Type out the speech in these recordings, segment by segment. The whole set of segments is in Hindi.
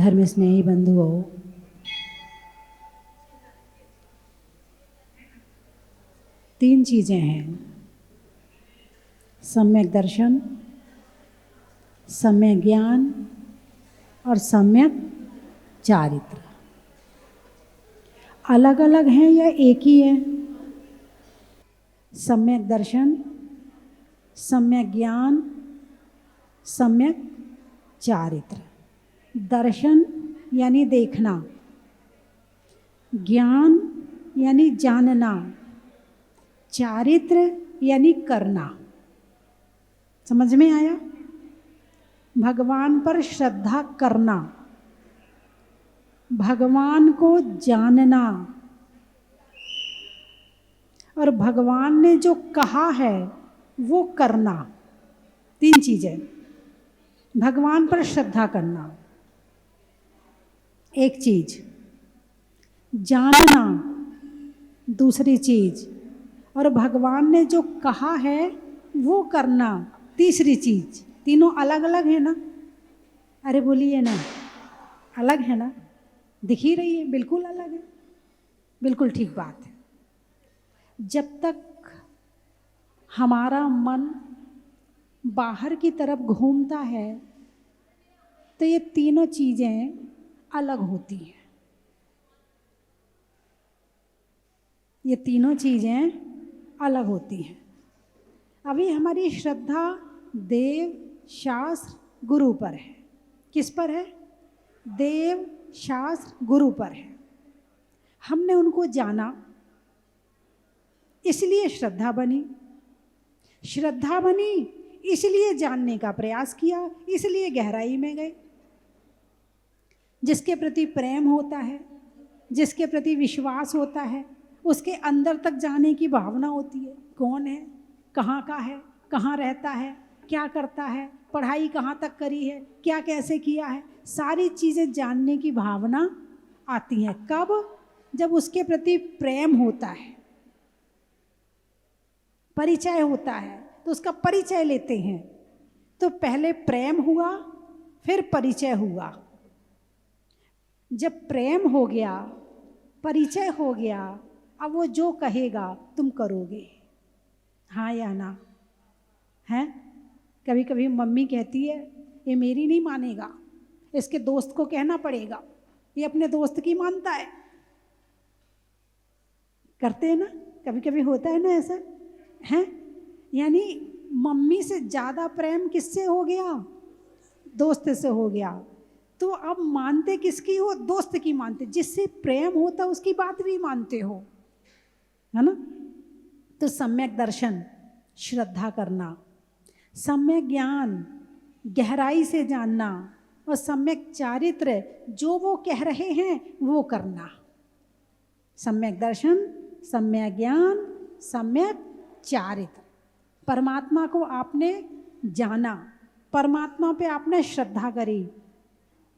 धर्म स्नेही बंधुओं, तीन चीज़ें हैं: सम्यक दर्शन, सम्यक ज्ञान और सम्यक चारित्र। अलग अलग हैं या एक ही है? सम्यक दर्शन, सम्यक ज्ञान, सम्यक चारित्र। दर्शन यानी देखना, ज्ञान यानी जानना, चारित्र यानी करना। समझ में आया? भगवान पर श्रद्धा करना, भगवान को जानना और भगवान ने जो कहा है वो करना। तीन चीजें। भगवान पर श्रद्धा करना एक चीज, जानना दूसरी चीज, और भगवान ने जो कहा है वो करना तीसरी चीज। तीनों अलग अलग है ना? अरे बोलिए ना, अलग है ना? दिख ही रही है, बिल्कुल अलग है। बिल्कुल ठीक बात है। जब तक हमारा मन बाहर की तरफ घूमता है तो ये तीनों चीजें अलग होती हैं। ये तीनों चीजें अलग होती हैं। अभी हमारी श्रद्धा देव, शास्त्र, गुरु पर है। किस पर है? देव, शास्त्र, गुरु पर है। हमने उनको जाना, इसलिए श्रद्धा बनी। श्रद्धा बनी इसलिए जानने का प्रयास किया, इसलिए गहराई में गए। जिसके प्रति प्रेम होता है, जिसके प्रति विश्वास होता है, उसके अंदर तक जाने की भावना होती है। कौन है, कहाँ का है, कहाँ रहता है, क्या करता है, पढ़ाई कहाँ तक करी है, क्या कैसे किया है, सारी चीज़ें जानने की भावना आती है। कब? जब उसके प्रति प्रेम होता है, परिचय होता है, तो उसका परिचय लेते हैं। तो पहले प्रेम हुआ, फिर परिचय हुआ। जब प्रेम हो गया, परिचय हो गया, अब वो जो कहेगा तुम करोगे। हाँ या ना? है? कभी कभी मम्मी कहती है ये मेरी नहीं मानेगा, इसके दोस्त को कहना पड़ेगा, ये अपने दोस्त की मानता है। करते हैं ना? कभी कभी होता है ना ऐसा? है? यानी मम्मी से ज़्यादा प्रेम किससे हो गया? दोस्त से हो गया। तो अब मानते किसकी हो? दोस्त की मानते। जिससे प्रेम होता उसकी बात भी मानते हो, है ना? तो सम्यक दर्शन, श्रद्धा करना, सम्यक ज्ञान, गहराई से जानना, और सम्यक चारित्र, जो वो कह रहे हैं वो करना। सम्यक दर्शन, सम्यक ज्ञान, सम्यक चारित्र। परमात्मा को आपने जाना, परमात्मा पे आपने श्रद्धा करी,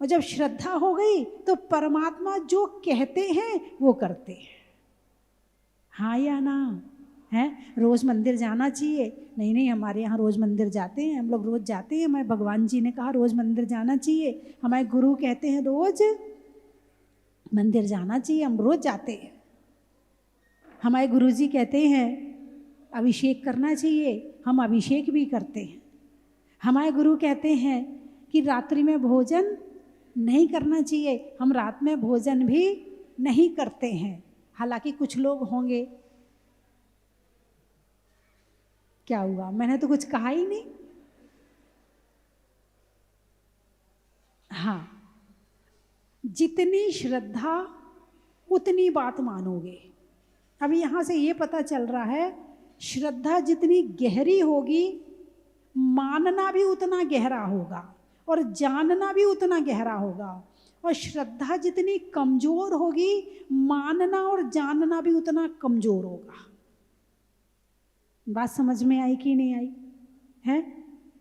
और जब श्रद्धा हो गई तो परमात्मा जो कहते हैं वो करते हैं। हाँ या ना? है? रोज मंदिर जाना चाहिए? नहीं नहीं, हमारे यहाँ रोज मंदिर जाते हैं, हम लोग रोज जाते हैं। हमारे भगवान जी ने कहा रोज मंदिर जाना चाहिए, हमारे गुरु कहते हैं रोज मंदिर जाना चाहिए, हम रोज जाते हैं। हमारे गुरु जी कहते हैं अभिषेक करना चाहिए, हम अभिषेक भी करते हैं। हमारे गुरु कहते हैं कि रात्रि में भोजन नहीं करना चाहिए, हम रात में भोजन भी नहीं करते हैं। हालांकि कुछ लोग होंगे, क्या हुआ, मैंने तो कुछ कहा ही नहीं। हाँ, जितनी श्रद्धा उतनी बात मानोगे। अभी यहाँ से ये पता चल रहा है, श्रद्धा जितनी गहरी होगी मानना भी उतना गहरा होगा, और जानना भी उतना गहरा होगा। और श्रद्धा जितनी कमजोर होगी मानना और जानना भी उतना कमजोर होगा। बात समझ में आई कि नहीं आई? है?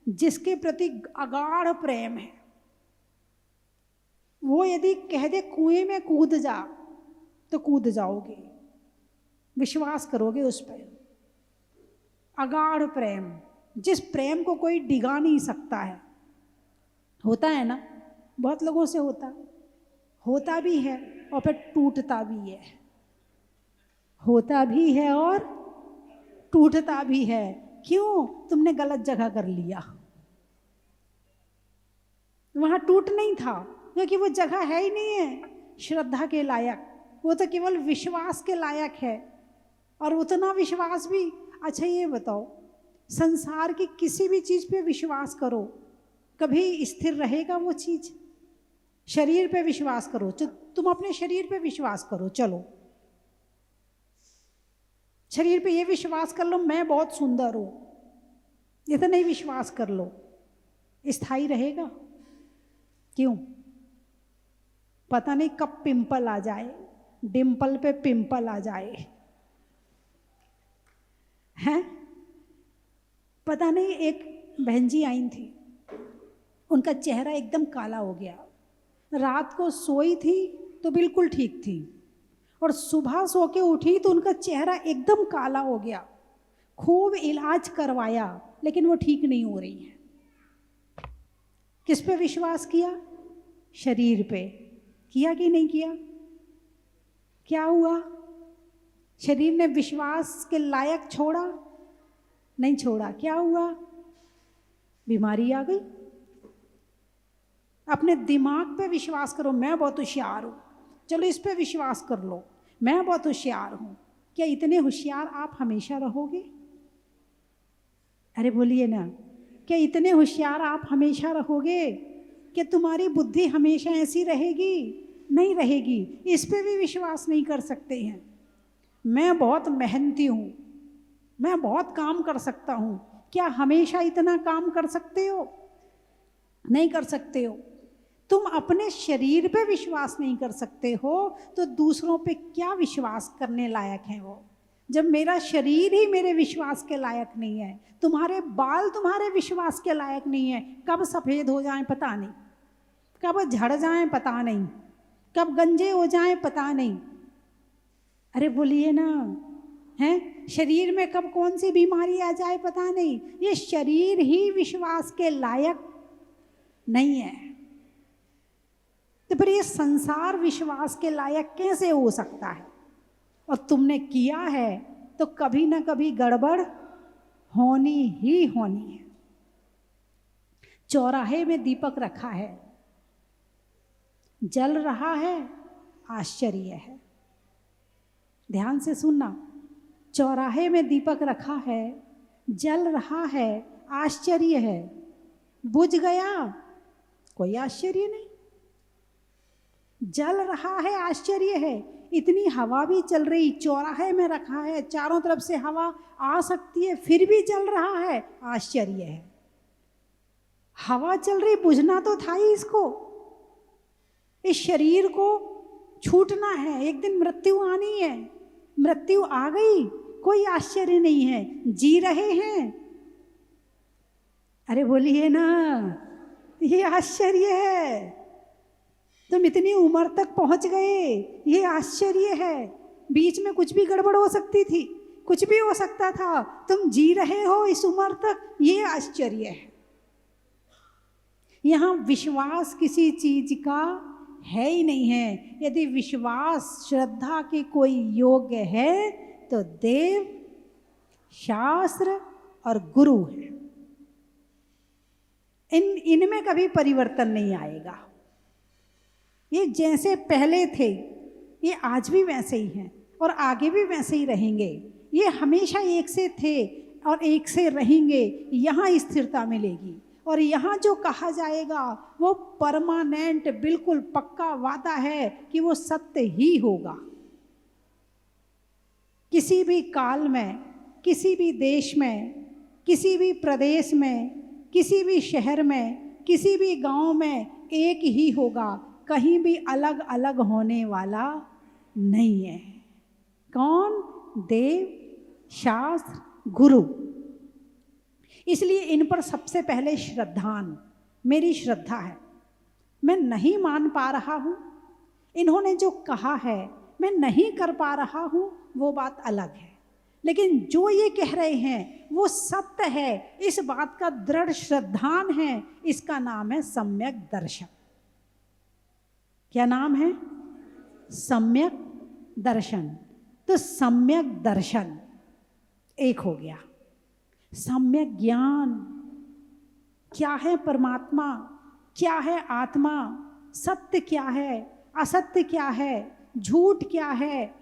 जिसके प्रति अगाढ़ प्रेम है वो यदि कह दे कुएं में कूद जा तो कूद जाओगे, विश्वास करोगे उस पर। अगाढ़ प्रेम, जिस प्रेम को कोई डिगा नहीं सकता है। होता है ना, बहुत लोगों से होता है। होता भी है और फिर टूटता भी है, होता भी है और टूटता भी है। क्यों? तुमने गलत जगह कर लिया। वहां टूट नहीं था क्योंकि वो जगह है ही नहीं है श्रद्धा के लायक, वो तो केवल विश्वास के लायक है। और उतना विश्वास भी, अच्छा ये बताओ, संसार की किसी भी चीज पे विश्वास करो, कभी स्थिर रहेगा वो चीज? शरीर पे विश्वास करो, तुम अपने शरीर पे विश्वास करो, चलो शरीर पे ये विश्वास कर लो मैं बहुत सुंदर हूं, इतना ही विश्वास कर लो, स्थायी रहेगा? क्यों? पता नहीं कब पिंपल आ जाए, डिंपल पे पिंपल आ जाए, हैं? पता नहीं, एक बहन जी आई थी, उनका चेहरा एकदम काला हो गया। रात को सोई थी तो बिल्कुल ठीक थी, और सुबह सो के उठी तो उनका चेहरा एकदम काला हो गया। खूब इलाज करवाया लेकिन वो ठीक नहीं हो रही है। किस पे विश्वास किया? शरीर पे। किया कि नहीं किया? क्या हुआ? शरीर ने विश्वास के लायक छोड़ा? नहीं छोड़ा। क्या हुआ? बीमारी आ गई। अपने दिमाग पे विश्वास करो, मैं बहुत होशियार हूं, चलो इस पे विश्वास कर लो, मैं बहुत होशियार हूं। क्या इतने होशियार आप हमेशा रहोगे? अरे बोलिए ना, क्या इतने होशियार आप हमेशा रहोगे? क्या तुम्हारी बुद्धि हमेशा ऐसी रहेगी? नहीं रहेगी। इस पे भी विश्वास नहीं कर सकते हैं। मैं बहुत मेहनती हूं, मैं बहुत काम कर सकता हूं। क्या हमेशा इतना काम कर सकते हो? नहीं कर सकते हो। तुम अपने शरीर पे विश्वास नहीं कर सकते हो तो दूसरों पे क्या विश्वास करने लायक है वो? जब मेरा शरीर ही मेरे विश्वास के लायक नहीं है, तुम्हारे बाल तुम्हारे विश्वास के लायक नहीं है, कब सफ़ेद हो जाएं पता नहीं, कब झड़ जाएं पता नहीं, कब गंजे हो जाएं पता नहीं। अरे बोलिए ना, हैं? शरीर में कब कौन सी बीमारी आ जाए पता नहीं। ये शरीर ही विश्वास के लायक नहीं है, तो फिर ये संसार विश्वास के लायक कैसे हो सकता है? और तुमने किया है तो कभी ना कभी गड़बड़ होनी ही होनी है। चौराहे में दीपक रखा है, जल रहा है, आश्चर्य है। ध्यान से सुनना, चौराहे में दीपक रखा है, जल रहा है, आश्चर्य है। बुझ गया, कोई आश्चर्य नहीं। जल रहा है, आश्चर्य है। इतनी हवा भी चल रही, चौराहे में रखा है, चारों तरफ से हवा आ सकती है, फिर भी जल रहा है, आश्चर्य है। हवा चल रही, बुझना तो था ही इसको। इस शरीर को छूटना है, एक दिन मृत्यु आनी है, मृत्यु आ गई, कोई आश्चर्य नहीं है। जी रहे हैं, अरे बोलिए ना, ये आश्चर्य है। तुम इतनी उम्र तक पहुंच गए, ये आश्चर्य है। बीच में कुछ भी गड़बड़ हो सकती थी, कुछ भी हो सकता था, तुम जी रहे हो इस उम्र तक, ये आश्चर्य है। यहाँ विश्वास किसी चीज का है ही नहीं है। यदि विश्वास श्रद्धा के कोई योग्य है तो देव, शास्त्र और गुरु है। इनमें कभी परिवर्तन नहीं आएगा। ये जैसे पहले थे ये आज भी वैसे ही हैं और आगे भी वैसे ही रहेंगे। ये हमेशा एक से थे और एक से रहेंगे। यहाँ स्थिरता मिलेगी और यहाँ जो कहा जाएगा वो परमानेंट, बिल्कुल पक्का वादा है कि वो सत्य ही होगा। किसी भी काल में, किसी भी देश में, किसी भी प्रदेश में, किसी भी शहर में, किसी भी गांव में एक ही होगा, कहीं भी अलग अलग होने वाला नहीं है। कौन? देव, शास्त्र, गुरु। इसलिए इन पर सबसे पहले श्रद्धान, मेरी श्रद्धा है। मैं नहीं मान पा रहा हूँ, इन्होंने जो कहा है मैं नहीं कर पा रहा हूँ, वो बात अलग है। लेकिन जो ये कह रहे हैं वो सत्य है, इस बात का दृढ़ श्रद्धान है। इसका नाम है सम्यक दर्शन। क्या नाम है? सम्यक दर्शन। तो सम्यक दर्शन एक हो गया। सम्यक ज्ञान, क्या है परमात्मा, क्या है आत्मा, सत्य क्या है, असत्य क्या है, झूठ क्या है,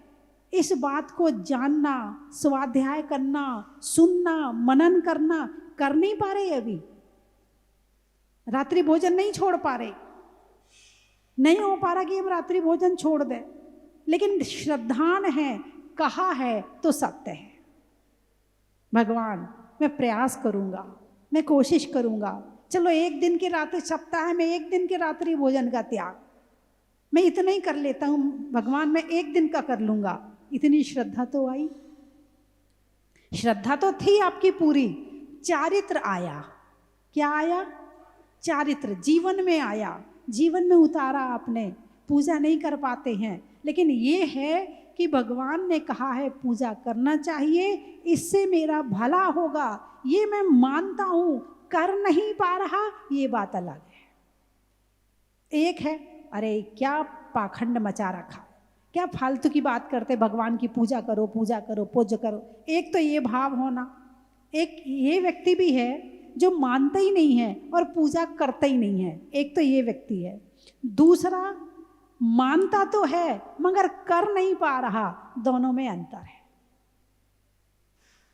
इस बात को जानना, स्वाध्याय करना, सुनना, मनन करना, कर नहीं पा रहे अभी। रात्रि भोजन नहीं छोड़ पा रहे, नहीं हो पा रहा कि हम रात्रि भोजन छोड़ दें, लेकिन श्रद्धान है, कहा है तो सत्य है। भगवान मैं प्रयास करूंगा, मैं कोशिश करूंगा, चलो एक दिन की रात्रि, सप्ताह में एक दिन के रात्रि भोजन का त्याग मैं इतना ही कर लेता हूं भगवान, मैं एक दिन का कर लूंगा। इतनी श्रद्धा तो आई, श्रद्धा तो थी आपकी पूरी, चारित्र आया। क्या आया? चारित्र जीवन में आया, जीवन में उतारा आपने। पूजा नहीं कर पाते हैं, लेकिन ये है कि भगवान ने कहा है पूजा करना चाहिए, इससे मेरा भला होगा, ये मैं मानता हूं। कर नहीं पा रहा ये बात अलग है। एक है अरे क्या पाखंड मचा रखा, क्या फालतू की बात करते, भगवान की पूजा करो, पूजा करो, पूजा करो। एक तो ये भाव होना, एक ये व्यक्ति भी है जो मानता ही नहीं है और पूजा करता ही नहीं है, एक तो ये व्यक्ति है। दूसरा मानता तो है मगर कर नहीं पा रहा, दोनों में अंतर है।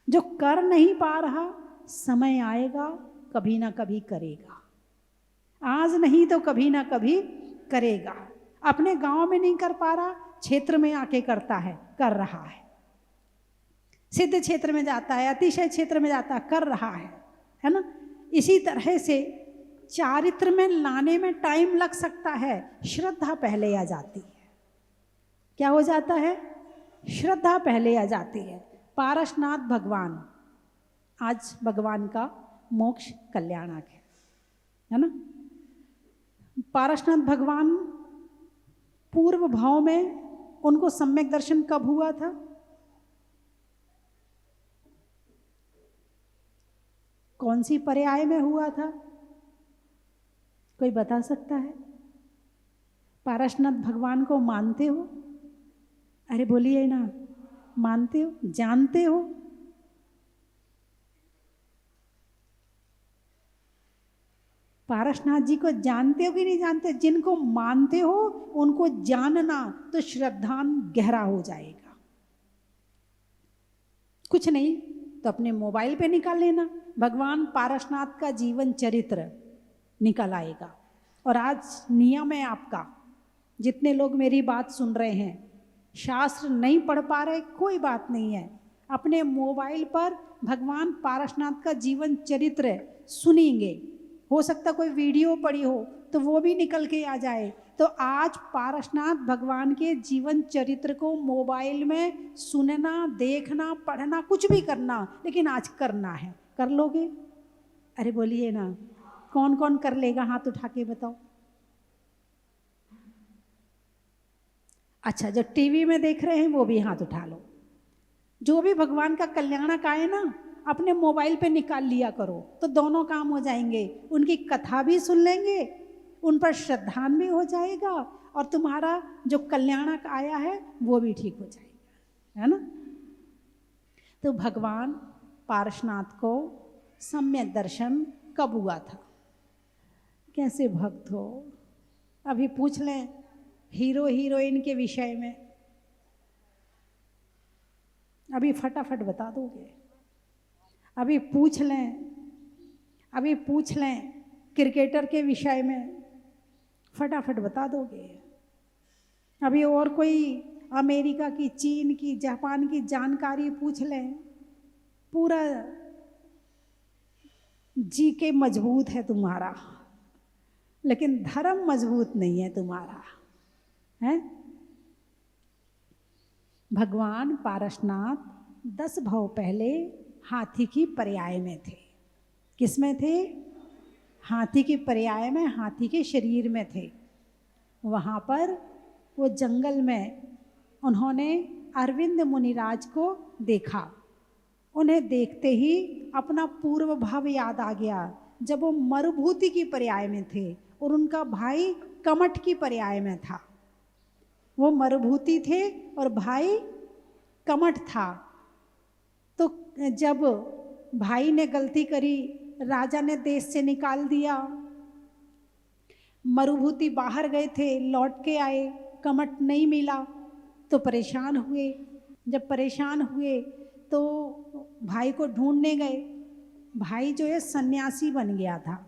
जो कर नहीं पा रहा समय आएगा कभी ना कभी करेगा, आज नहीं तो कभी ना कभी करेगा। अपने गांव में नहीं कर पा रहा, क्षेत्र में आके करता है, कर रहा है। सिद्ध क्षेत्र में जाता है, अतिशय क्षेत्र में जाता है, कर रहा है ना। इसी तरह से चारित्र में लाने में टाइम लग सकता है, श्रद्धा पहले आ जाती है। क्या हो जाता है? श्रद्धा पहले आ जाती है। पारसनाथ भगवान, आज भगवान का मोक्ष कल्याणक है ना। पारसनाथ भगवान पूर्व भाव में उनको सम्यक दर्शन कब हुआ था? कौन सी पर्याय में हुआ था? कोई बता सकता है? पारसनाथ भगवान को मानते हो? अरे बोलिए ना, मानते हो, जानते हो? पारसनाथ जी को जानते हो कि नहीं जानते? जिनको मानते हो उनको जानना तो श्रद्धान गहरा हो जाएगा। कुछ नहीं तो अपने मोबाइल पे निकाल लेना, भगवान पारसनाथ का जीवन चरित्र निकल आएगा। और आज नियम है आपका, जितने लोग मेरी बात सुन रहे हैं, शास्त्र नहीं पढ़ पा रहे कोई बात नहीं है, अपने मोबाइल पर भगवान पारसनाथ का जीवन चरित्र सुनेंगे। हो सकता कोई वीडियो पड़ी हो तो वो भी निकल के आ जाए। तो आज पारसनाथ भगवान के जीवन चरित्र को मोबाइल में सुनना, देखना, पढ़ना, कुछ भी करना, लेकिन आज करना है। कर लोगे? अरे बोलिए ना, कौन कौन कर लेगा? हाथ उठा के बताओ। अच्छा, जो टीवी में देख रहे हैं वो भी हाथ उठा लो। जो भी भगवान का कल्याणक आए ना, अपने मोबाइल पे निकाल लिया करो, तो दोनों काम हो जाएंगे। उनकी कथा भी सुन लेंगे, उन पर श्रद्धान भी हो जाएगा, और तुम्हारा जो कल्याणक आया है वो भी ठीक हो जाएगा, है ना। तो भगवान पारसनाथ को सम्यक दर्शन कब हुआ था? कैसे भक्त हो? अभी पूछ लें हीरो हीरोइन के विषय में, अभी फटाफट बता दोगे। अभी पूछ लें क्रिकेटर के विषय में, फटाफट बता दोगे। अभी और कोई अमेरिका की, चीन की, जापान की जानकारी पूछ लें, पूरा जी के मजबूत है तुम्हारा, लेकिन धर्म मजबूत नहीं है तुम्हारा, है। भगवान पारसनाथ 10 भव पहले हाथी की पर्याय में थे। किस में थे? हाथी की पर्याय में, हाथी के शरीर में थे। वहाँ पर वो जंगल में उन्होंने अरविंद मुनिराज को देखा। उन्हें देखते ही अपना पूर्व भाव याद आ गया, जब वो मरुभूति की पर्याय में थे और उनका भाई कमठ की पर्याय में था। वो मरुभूति थे और भाई कमठ था। तो जब भाई ने गलती करी, राजा ने देश से निकाल दिया, मरुभूति बाहर गए थे, लौट के आए, कमठ नहीं मिला तो परेशान हुए। जब परेशान हुए तो भाई को ढूंढने गए। भाई जो है सन्यासी बन गया था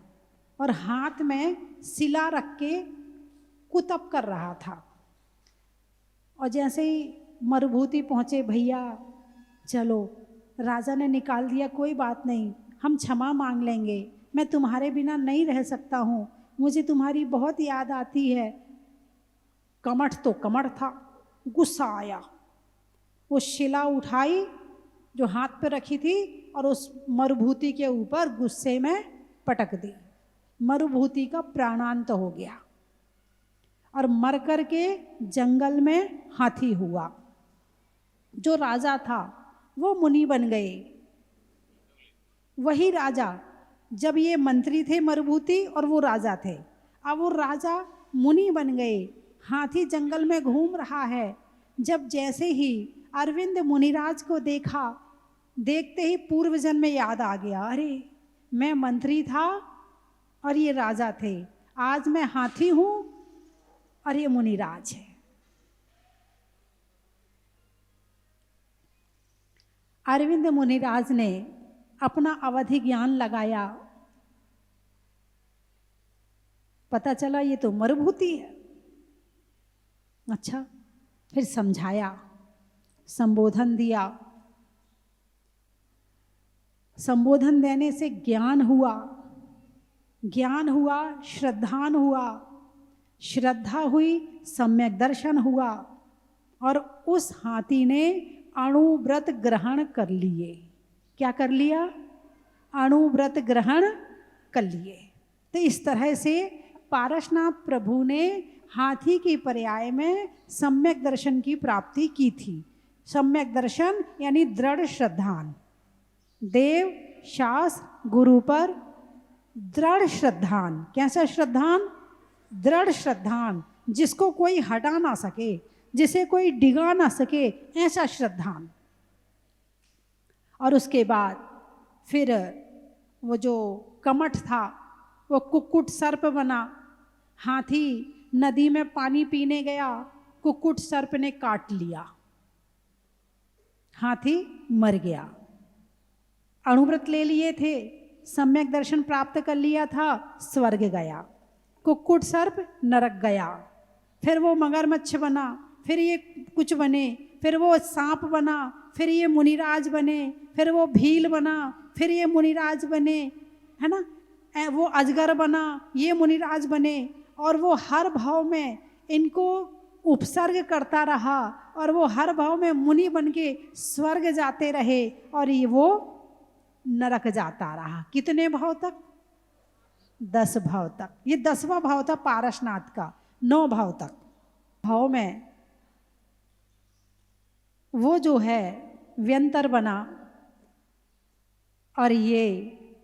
और हाथ में सिला रख के कुतब कर रहा था। और जैसे ही मरुभूति पहुँचे, भैया चलो राजा ने निकाल दिया, कोई बात नहीं, हम क्षमा मांग लेंगे, मैं तुम्हारे बिना नहीं रह सकता हूँ, मुझे तुम्हारी बहुत याद आती है। कमठ तो कमठ था, गुस्सा आया, वो शिला उठाई जो हाथ पे रखी थी और उस मरुभूति के ऊपर गुस्से में पटक दी। मरुभूति का प्राणांत हो गया और मर कर के जंगल में हाथी हुआ। जो राजा था वो मुनि बन गए। वही राजा, जब ये मंत्री थे मरुभूति और वो राजा थे, अब वो राजा मुनि बन गए। हाथी जंगल में घूम रहा है। जब जैसे ही अरविंद मुनिराज को देखा, देखते ही पूर्व जन्म में याद आ गया, अरे मैं मंत्री था और ये राजा थे, आज मैं हाथी हूँ और ये मुनिराज है। अरविंद मुनिराज ने अपना अवधि ज्ञान लगाया, पता चला ये तो मरुभूति है। अच्छा, फिर समझाया, संबोधन दिया। संबोधन देने से ज्ञान हुआ, ज्ञान हुआ श्रद्धान हुआ, श्रद्धा हुई सम्यक दर्शन हुआ और उस हाथी ने अणुव्रत ग्रहण कर लिए। क्या कर लिया? अणुव्रत ग्रहण कर लिए। तो इस तरह से पारसनाथ प्रभु ने हाथी की पर्याय में सम्यक दर्शन की प्राप्ति की थी। सम्यक दर्शन यानी दृढ़ श्रद्धान, देव शास्त्र गुरु पर दृढ़ श्रद्धान। कैसा श्रद्धान? दृढ़ श्रद्धान, जिसको कोई हटा ना सके, जिसे कोई डिगा ना सके, ऐसा श्रद्धान। और उसके बाद फिर वो जो कमठ था वो कुक्कुट सर्प बना। हाथी नदी में पानी पीने गया, कुक्कुट सर्प ने काट लिया, हाथी मर गया। अणुव्रत ले लिए थे, सम्यक दर्शन प्राप्त कर लिया था, स्वर्ग गया। कुक्कुट सर्प नरक गया। फिर वो मगरमच्छ बना, फिर ये कुछ बने, फिर वो सांप बना, फिर ये मुनिराज बने, फिर वो भील बना, फिर ये मुनिराज बने, है ना। वो अजगर बना, ये मुनिराज बने। और वो हर भाव में इनको उपसर्ग करता रहा और वो हर भाव में मुनि बन के स्वर्ग जाते रहे और ये वो नरक जाता रहा। कितने भाव तक? 10 भाव तक। ये 10वां भाव था पारसनाथ का। 9 भाव तक भाव में वो जो है व्यंतर बना और ये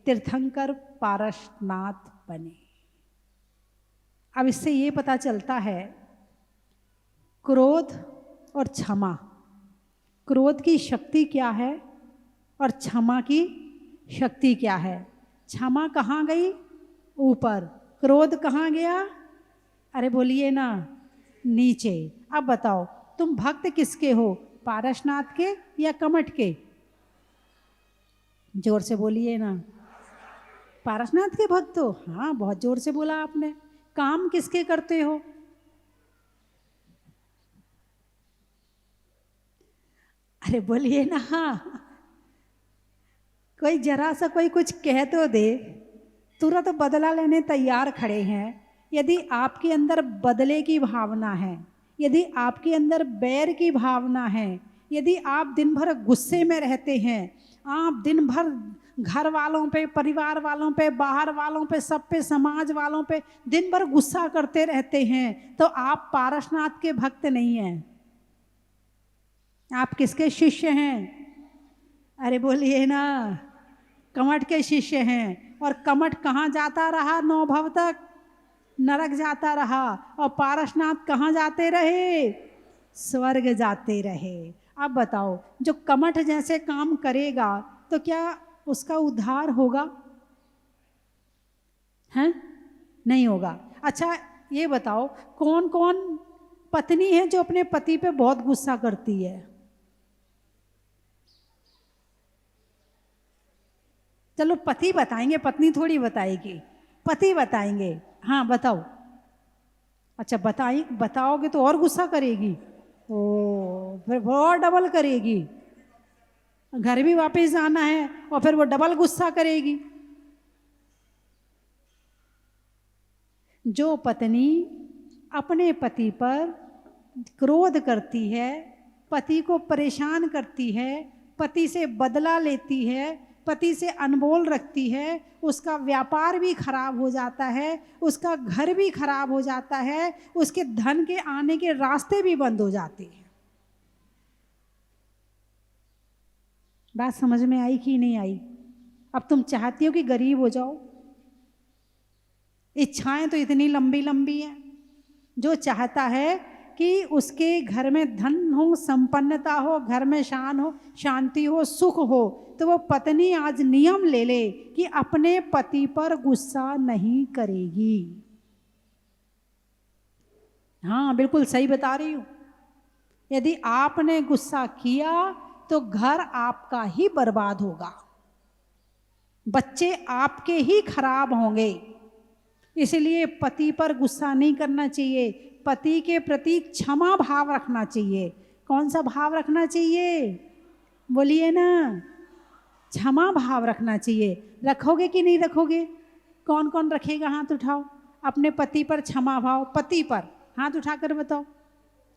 तीर्थंकर पारसनाथ बने। अब इससे ये पता चलता है क्रोध और क्षमा, क्रोध की शक्ति क्या है और क्षमा की शक्ति क्या है। क्षमा कहाँ गई? ऊपर। क्रोध कहाँ गया? अरे बोलिए ना, नीचे। अब बताओ तुम भक्त किसके हो, पारसनाथ के या कमठ के? जोर से बोलिए ना। पारसनाथ के भक्त हो? हाँ, बहुत जोर से बोला आपने। काम किसके करते हो? अरे बोलिए ना। कोई जरा सा कोई कुछ कह तो दे, तुरंत बदला लेने तैयार खड़े हैं। यदि आपके अंदर बदले की भावना है, यदि आपके अंदर बैर की भावना है, यदि आप दिन भर गुस्से में रहते हैं, आप दिन भर घर वालों पे, परिवार वालों पे, बाहर वालों पे, सब पे, समाज वालों पे दिन भर गुस्सा करते रहते हैं, तो आप पारसनाथ के भक्त नहीं हैं। आप किसके शिष्य हैं? अरे बोलिए ना, कमठ के शिष्य हैं। और कमठ कहाँ जाता रहा? 9 भाव तक नरक जाता रहा। और पारसनाथ कहाँ जाते रहे? स्वर्ग जाते रहे। अब बताओ, जो कमठ जैसे काम करेगा तो क्या उसका उद्धार होगा? हैं? नहीं होगा। अच्छा ये बताओ, कौन कौन पत्नी है जो अपने पति पे बहुत गुस्सा करती है? चलो पति बताएंगे, पत्नी थोड़ी बताएगी, पति बताएंगे। हाँ बताओ। अच्छा बताओगे तो और गुस्सा करेगी। ओ, फिर और डबल करेगी। घर भी वापस आना है और फिर वो डबल गुस्सा करेगी। जो पत्नी अपने पति पर क्रोध करती है, पति को परेशान करती है, पति से बदला लेती है, पति से अनबोल रखती है, उसका व्यापार भी खराब हो जाता है, उसका घर भी खराब हो जाता है, उसके धन के आने के रास्ते भी बंद हो जाते हैं। बात समझ में आई कि नहीं आई? अब तुम चाहती हो कि गरीब हो जाओ? इच्छाएं तो इतनी लंबी लंबी हैं। जो चाहता है कि उसके घर में धन हो, संपन्नता हो, घर में शान हो, शांति हो, सुख हो, तो वो पत्नी आज नियम ले ले कि अपने पति पर गुस्सा नहीं करेगी। हाँ बिल्कुल सही बता रही हूं। यदि आपने गुस्सा किया तो घर आपका ही बर्बाद होगा, बच्चे आपके ही खराब होंगे। इसलिए पति पर गुस्सा नहीं करना चाहिए, पति के प्रति क्षमा भाव रखना चाहिए। कौन सा भाव रखना चाहिए? बोलिए ना, क्षमा भाव रखना चाहिए। रखोगे कि नहीं रखोगे? कौन कौन रखेगा? हाथ उठाओ। अपने पति पर क्षमा भाव, पति पर हाथ उठाकर बताओ।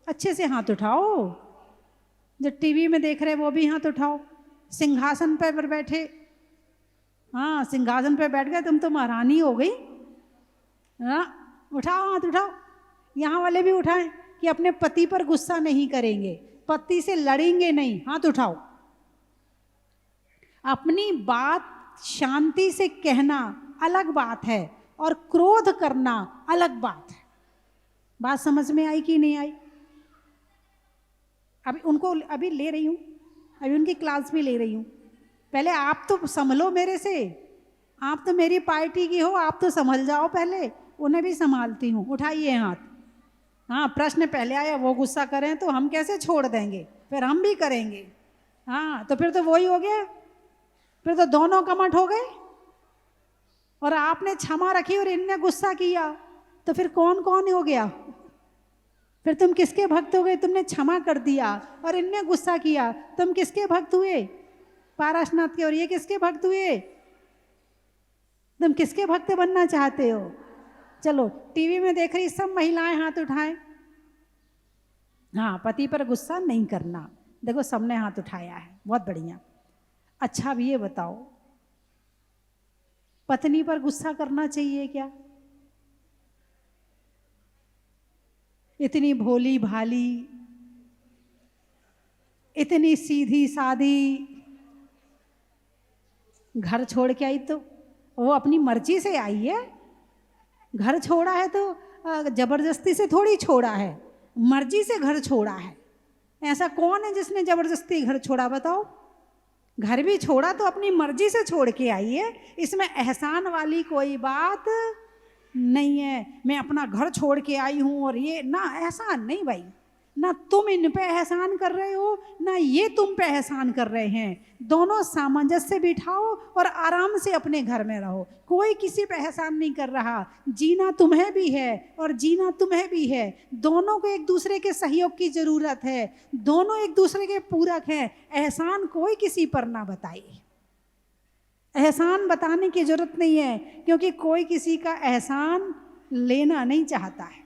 अच्छे से हाथ उठाओ। जो टीवी में देख रहे वो भी हाथ उठाओ। सिंहासन पर बैठे, हाँ सिंहासन पर बैठ गए, तुम तो महारानी हो गई। हाँ उठाओ, हाथ उठाओ। यहाँ वाले भी उठाएं कि अपने पति पर गुस्सा नहीं करेंगे, पति से लड़ेंगे नहीं। हाथ उठाओ। अपनी बात शांति से कहना अलग बात है और क्रोध करना अलग बात है। बात समझ में आई कि नहीं आई? अभी उनको अभी ले रही हूँ, अभी उनकी क्लास भी ले रही हूँ। पहले आप तो संभलो मेरे से, आप तो मेरी पार्टी की हो, आप तो संभल जाओ पहले, उन्हें भी संभालती हूँ। उठाइए हाथ। हाँ प्रश्न पहले आया, वो गुस्सा करें तो हम कैसे छोड़ देंगे, फिर हम भी करेंगे। हाँ तो फिर तो वही हो गया, फिर तो दोनों कमठ हो गए। और आपने क्षमा रखी और इनने गुस्सा किया, तो फिर कौन कौन हो गया? फिर तुम किसके भक्त हो गए? तुमने क्षमा कर दिया और इनने गुस्सा किया, तुम किसके भक्त हुए? पाराशनाथ के। और ये किसके भक्त हुए? तुम किसके भक्त बनना चाहते हो? चलो टीवी में देख रही सब महिलाएं हाथ उठाएं। हाँ पति पर गुस्सा नहीं करना। देखो सबने हाथ उठाया है, बहुत बढ़िया। अच्छा अब ये बताओ, पत्नी पर गुस्सा करना चाहिए क्या? इतनी भोली भाली, इतनी सीधी सादी, घर छोड़ के आई तो वो अपनी मर्जी से आई है। घर छोड़ा है तो जबरदस्ती से थोड़ी छोड़ा है, मर्जी से घर छोड़ा है। ऐसा कौन है जिसने जबरदस्ती घर छोड़ा? बताओ। घर भी छोड़ा तो अपनी मर्जी से छोड़ के आई है, इसमें एहसान वाली कोई बात नहीं है। मैं अपना घर छोड़ के आई हूँ और ये ना, एहसान नहीं भाई। ना तुम इन पे एहसान कर रहे हो, ना ये तुम पे एहसान कर रहे हैं। दोनों सामंजस्य बिठाओ और आराम से अपने घर में रहो। कोई किसी पे एहसान नहीं कर रहा। जीना तुम्हें भी है और जीना तुम्हें भी है। दोनों को एक दूसरे के सहयोग की जरूरत है, दोनों एक दूसरे के पूरक हैं। एहसान कोई किसी पर ना बताए, एहसान बताने की जरूरत नहीं है, क्योंकि कोई किसी का एहसान लेना नहीं चाहता है।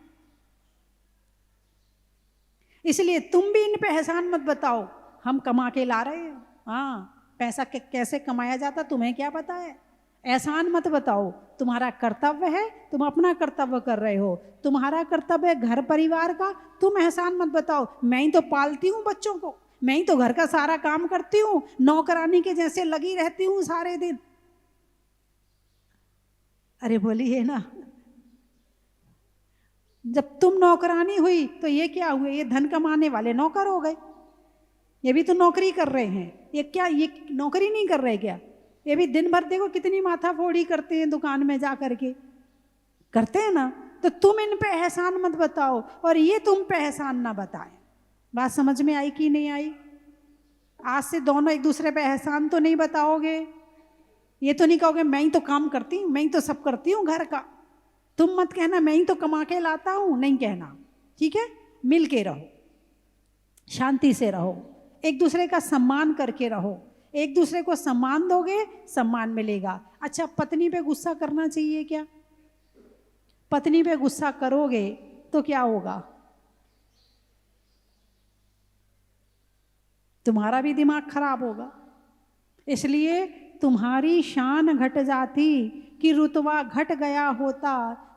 इसलिए तुम भी इन पे एहसान मत बताओ। हम कमा के ला रहे हैं, हाँ पैसा कैसे कमाया जाता तुम्हें क्या पता है? एहसान मत बताओ। तुम्हारा कर्तव्य है, तुम अपना कर्तव्य कर रहे हो। तुम्हारा कर्तव्य है घर परिवार का, तुम एहसान मत बताओ। मैं ही तो पालती हूँ बच्चों को, मैं ही तो घर का सारा काम करती हूँ, नौकरानी के जैसे लगी रहती हूँ सारे दिन। अरे बोलिए ना, जब तुम नौकरानी हुई तो ये क्या हुए, ये धन कमाने वाले नौकर हो गए। ये भी तो नौकरी कर रहे हैं, ये क्या ये नौकरी नहीं कर रहे क्या? ये भी दिन भर देखो कितनी माथा फोड़ी करते हैं दुकान में जा करके, करते हैं ना। तो तुम इन पे एहसान मत बताओ और ये तुम पे एहसान ना बताएं। बात समझ में आई कि नहीं आई? आज से दोनों एक दूसरे पे एहसान तो नहीं बताओगे। ये तो नहीं कहोगे मैं ही तो काम करती हूँ, मैं ही तो सब करती हूँ घर का। तुम मत कहना मैं ही तो कमा के लाता हूँ, नहीं कहना, ठीक है? मिल के रहो, शांति से रहो, एक दूसरे का सम्मान करके रहो। एक दूसरे को सम्मान दोगे, सम्मान मिलेगा। अच्छा, पत्नी पे गुस्सा करना चाहिए क्या? पत्नी पे गुस्सा करोगे तो क्या होगा? तुम्हारा भी दिमाग खराब होगा। इसलिए तुम्हारी शान घट जाती कि रुतबा घट गया होता,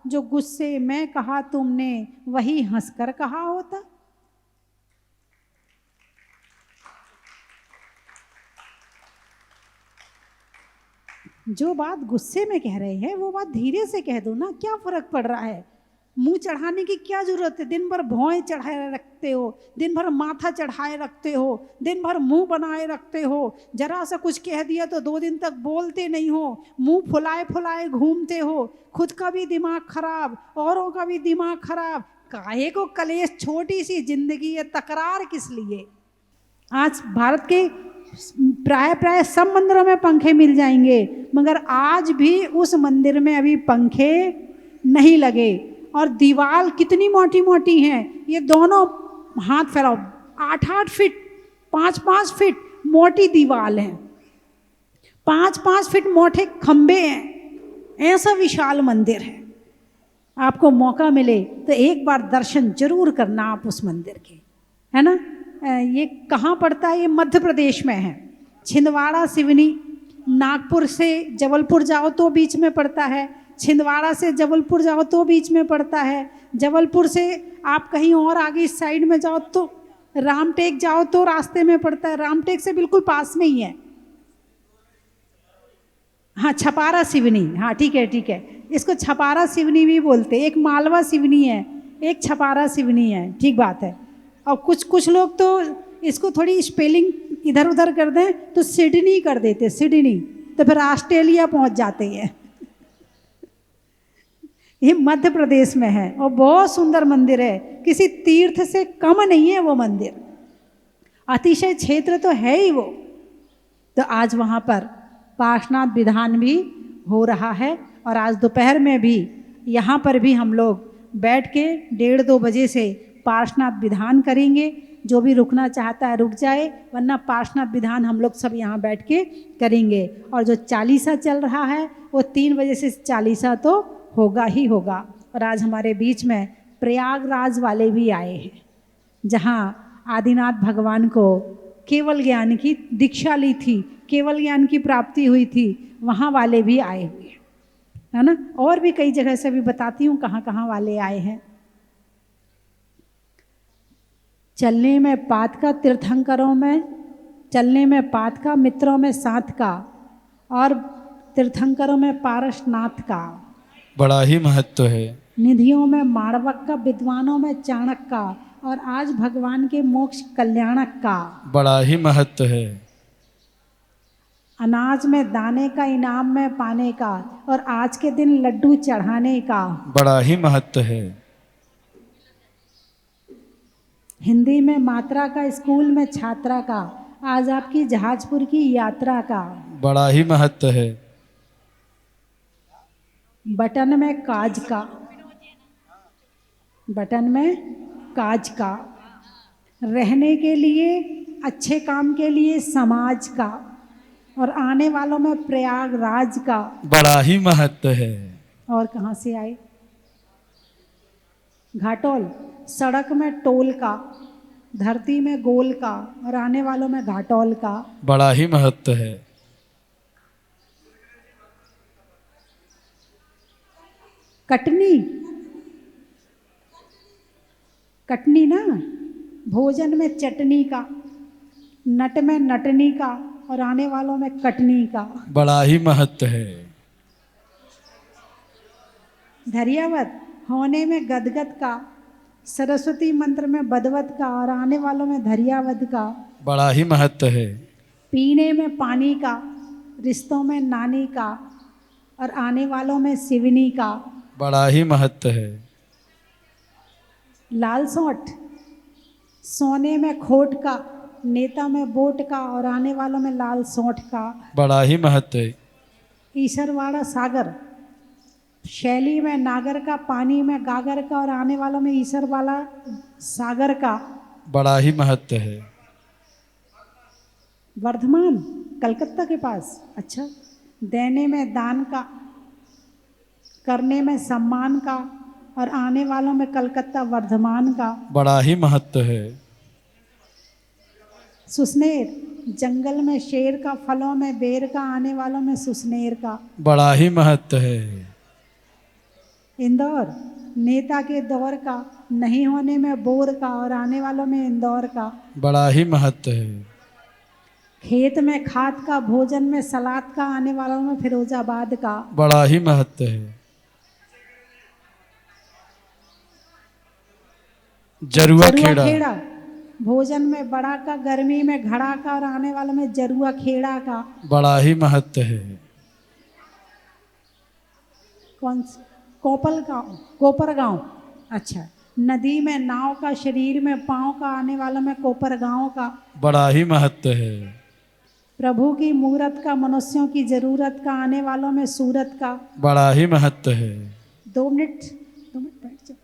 जो गुस्से में कहा तुमने वही हंसकर कहा होता। जो बात गुस्से में कह रहे हैं वो बात धीरे से कह दो ना, क्या फर्क पड़ रहा है? मुंह चढ़ाने की क्या जरूरत है? दिन भर भौएं चढ़ाए रखते हो, दिन भर माथा चढ़ाए रखते हो, दिन भर मुंह बनाए रखते हो। जरा सा कुछ कह दिया तो 2 दिन तक बोलते नहीं हो, मुंह फुलाए फुलाए घूमते हो। खुद का भी दिमाग खराब, औरों का भी दिमाग खराब। काहे को कलेश? छोटी सी जिंदगी है, तकरार किस लिए? आज भारत के प्राय प्राय सब मंदिरों में पंखे मिल जाएंगे, मगर आज भी उस मंदिर में अभी पंखे नहीं लगे। और दीवार कितनी मोटी मोटी हैं, ये दोनों हाथ फैलाओ, 8-8 फीट 5-5 फीट मोटी दीवार है, 5-5 फीट मोटे खंबे हैं। ऐसा विशाल मंदिर है। आपको मौका मिले तो एक बार दर्शन जरूर करना आप उस मंदिर के, है ना? ये कहाँ पड़ता है? ये मध्य प्रदेश में है, छिंदवाड़ा सिवनी। नागपुर से जबलपुर जाओ तो बीच में पड़ता है, छिंदवाड़ा से जबलपुर जाओ तो बीच में पड़ता है, जबलपुर से आप कहीं और आगे इस साइड में जाओ तो रामटेक जाओ तो रास्ते में पड़ता है, रामटेक से बिल्कुल पास में ही है। हाँ, छपारा सिवनी, हाँ ठीक है ठीक है, इसको छपारा सिवनी भी बोलते हैं। एक मालवा सिवनी है, एक छपारा सिवनी है, ठीक बात है। और कुछ लोग तो इसको थोड़ी स्पेलिंग इधर उधर कर दें तो सिडनी कर देते, सिडनी, तो फिर ऑस्ट्रेलिया पहुंच जाते हैं। ये मध्य प्रदेश में है और बहुत सुंदर मंदिर है, किसी तीर्थ से कम नहीं है वो मंदिर, अतिशय क्षेत्र तो है ही वो। तो आज वहाँ पर पार्श्वनाथ विधान भी हो रहा है और आज दोपहर में भी यहाँ पर भी हम लोग बैठ के 1:30-2 बजे से पार्श्वनाथ विधान करेंगे। जो भी रुकना चाहता है रुक जाए, वरना पार्श्वनाथ विधान हम लोग सब यहाँ बैठ के करेंगे। और जो चालीसा चल रहा है वो 3 बजे से चालीसा तो होगा ही होगा। और आज हमारे बीच में प्रयागराज वाले भी आए हैं, जहाँ आदिनाथ भगवान को केवल ज्ञान की दीक्षा ली थी, केवल ज्ञान की प्राप्ति हुई थी, वहाँ वाले भी आए हुए हैं, है ना? और भी कई जगह से भी बताती हूँ कहाँ कहाँ वाले आए हैं। चलने में पात का, तीर्थंकरों में चलने में पात का, मित्रों में साथ का, और तीर्थंकरों में पारसनाथ का बड़ा ही महत्व है। निधियों में माणवक का, विद्वानों में चाणक का, और आज भगवान के मोक्ष कल्याणक का बड़ा ही महत्व है। अनाज में दाने का, इनाम में पाने का, और आज के दिन लड्डू चढ़ाने का बड़ा ही महत्व है। हिंदी में मात्रा का, स्कूल में छात्रा का, आज आपकी जहाजपुर की यात्रा का बड़ा ही महत्व है। बटन में काज का, बटन में काज का, रहने के लिए, अच्छे काम के लिए समाज का, और आने वालों में प्रयागराज का बड़ा ही महत्व है। और कहाँ से आए? घाटोल, सड़क में टोल का, धरती में गोल का, और आने वालों में घाटोल का बड़ा ही महत्व है। कटनी, कटनी ना, भोजन में चटनी का, नट में नटनी का, और आने वालों में कटनी का बड़ा ही महत्व है। धैर्यवत, होने में गदगद का, सरस्वती मंत्र में बदवत का और आने वालों में धैर्यवद का। बड़ा ही महत्व है। पीने में पानी का, रिश्तों में नानी का और आने वालों में शिवनी का। बड़ा ही महत्व है। लाल सोंठ, सोने में खोट का, नेता में बोट का और आने वालों में लाल सोंठ का। बड़ा ही महत्व है। ईसरवाड़ा सागर, शैली में नागर का, पानी में गागर का और आने वालों में ईसरवाड़ा सागर का। बड़ा ही महत्व है। वर्धमान, कलकत्ता के पास। अच्छा, देने में दान का, करने में सम्मान का और आने वालों में कलकत्ता वर्धमान का। बड़ा ही महत्व है। सुसनेर, जंगल में शेर का, फलों में बेर का, आने वालों में सुसनेर का। बड़ा ही महत्व है। इंदौर, नेता के दौर का, नहीं होने में बोर का और आने वालों में इंदौर का। बड़ा ही महत्व है। खेत में खाद का, भोजन में सलाद का, आने वालों में फिरोजाबाद का। बड़ा ही महत्व है। जरुआ खेड़ा, भोजन में बड़ा का, गर्मी में घड़ा का और आने वालों में जरुआ खेड़ा का। बड़ा ही महत्व है। कौन सा? कोपल गाँव, कोपर गाँव। अच्छा, नदी में नाव का, शरीर में पाँव का, आने वालों में कोपर गाँव का। बड़ा ही महत्व है। प्रभु की मूरत का, मनुष्यों की जरूरत का, आने वालों में सूरत का। बड़ा ही महत्व है। 2 मिनट बैठ जाओ।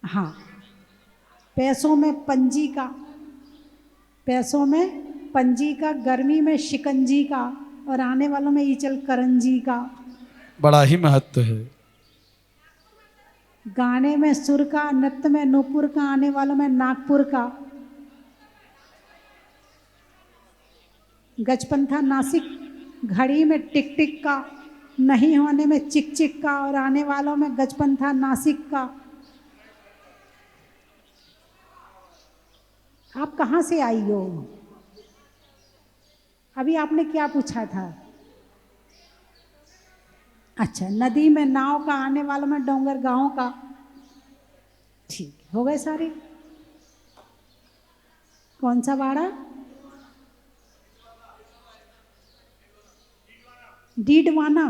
हाँ, पैसों में पंजी का, पैसों में पंजी का, गर्मी में शिकंजी का और आने वालों में ईचल करंजी का। बड़ा ही महत्व है। गाने में सुर का, नृत्य में नूपुर का, आने वालों में नागपुर का। गजपंथा नासिक, घड़ी में टिक टिक का, नहीं होने में चिक चिक का और आने वालों में गजपंथा नासिक का। आप कहाँ से आई हो? अभी आपने क्या पूछा था? अच्छा, नदी में नाव का, आने वालों में डोंगर गांव का। ठीक, हो गए सारे। कौन सा वाड़ा? डीडवाना।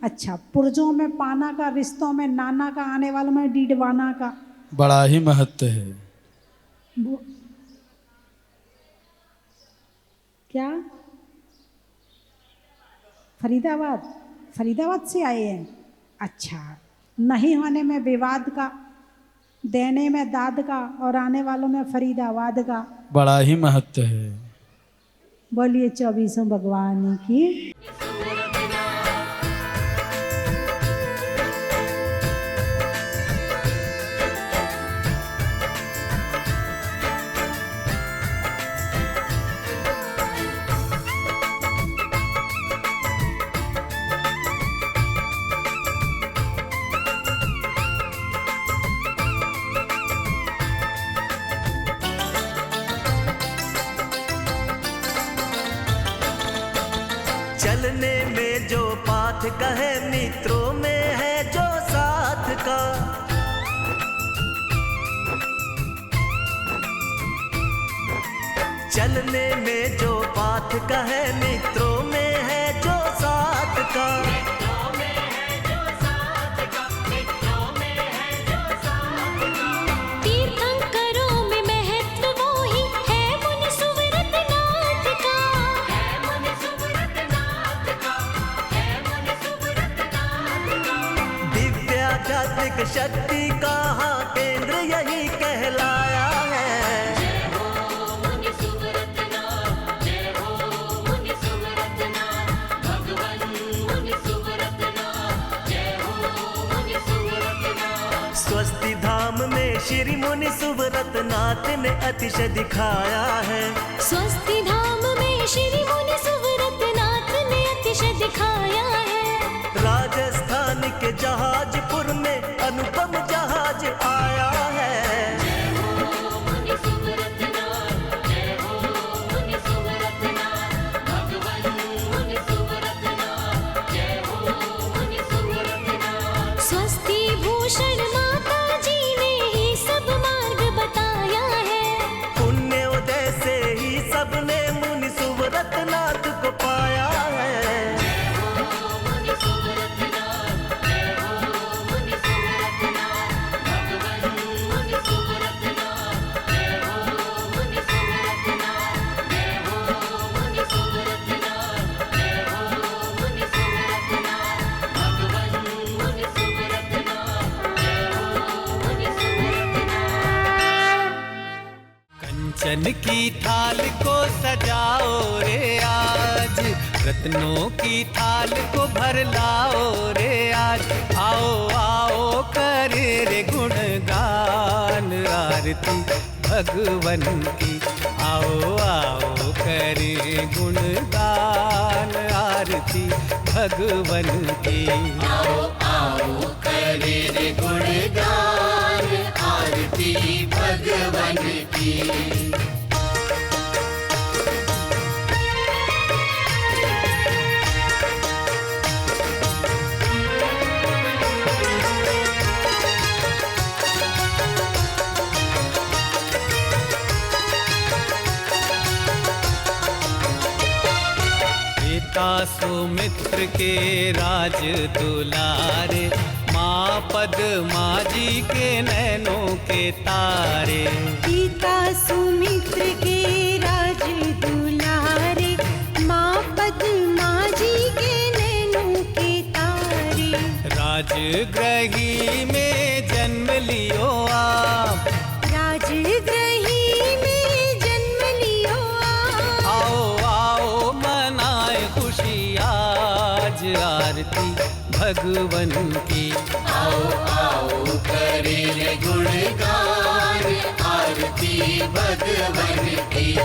अच्छा, पुर्जों में पाना का, रिश्तों में नाना का, आने वालों में डीडवाना का। बड़ा ही महत्व है। क्या? फरीदाबाद, फरीदाबाद से आए हैं। अच्छा, नहीं होने में विवाद का, देने में दाद का और आने वालों में फरीदाबाद का। बड़ा ही महत्व है। बोलिए 24 भगवान की। चलने में जो पाथ कहे, मित्रों में है जो साथ का। चलने में जो पाथ कहे, मित्रों में है जो साथ का। तीर्थंकरों में महत्व वो ही है, मुनि सुव्रत नाथ का। दिव्याध्यात्मिक शक्ति का हाँ केंद्र यही कहलाया है। स्वस्ति धाम में श्री मुनि सुव्रत नाथ ने अतिशय दिखाया है। स्वस्ति धाम में श्री मुनि सुव्रत नाथ ने अतिशय दिखाया है। राजस्थान के जहाजपुर में अनुपम जहाज आया है। कंचन की थाल को सजाओ रे आज, रत्नों की थाल को भर लाओ रे आज। आओ आओ करे रे गुणगान आरती भगवन की, आओ आओ करे गुणगान आरती भगवन की। आओ आओ करे रे गुणगान आरती भगवन की। पिता सुमित्र के राज दुलारे, माँ पद्मा जी के नैनों के तारे। पिता सुमित्र के राज दुलारे, माँ पद्मा जी के नैनों के तारे। राजगृही में जन्म लियो आप, राजगृही में जन्म लियो आप। आओ आओ मनाए खुशी आज आरती भगवन की। आओ आओ करे रे गुणगान आरती भगवन की।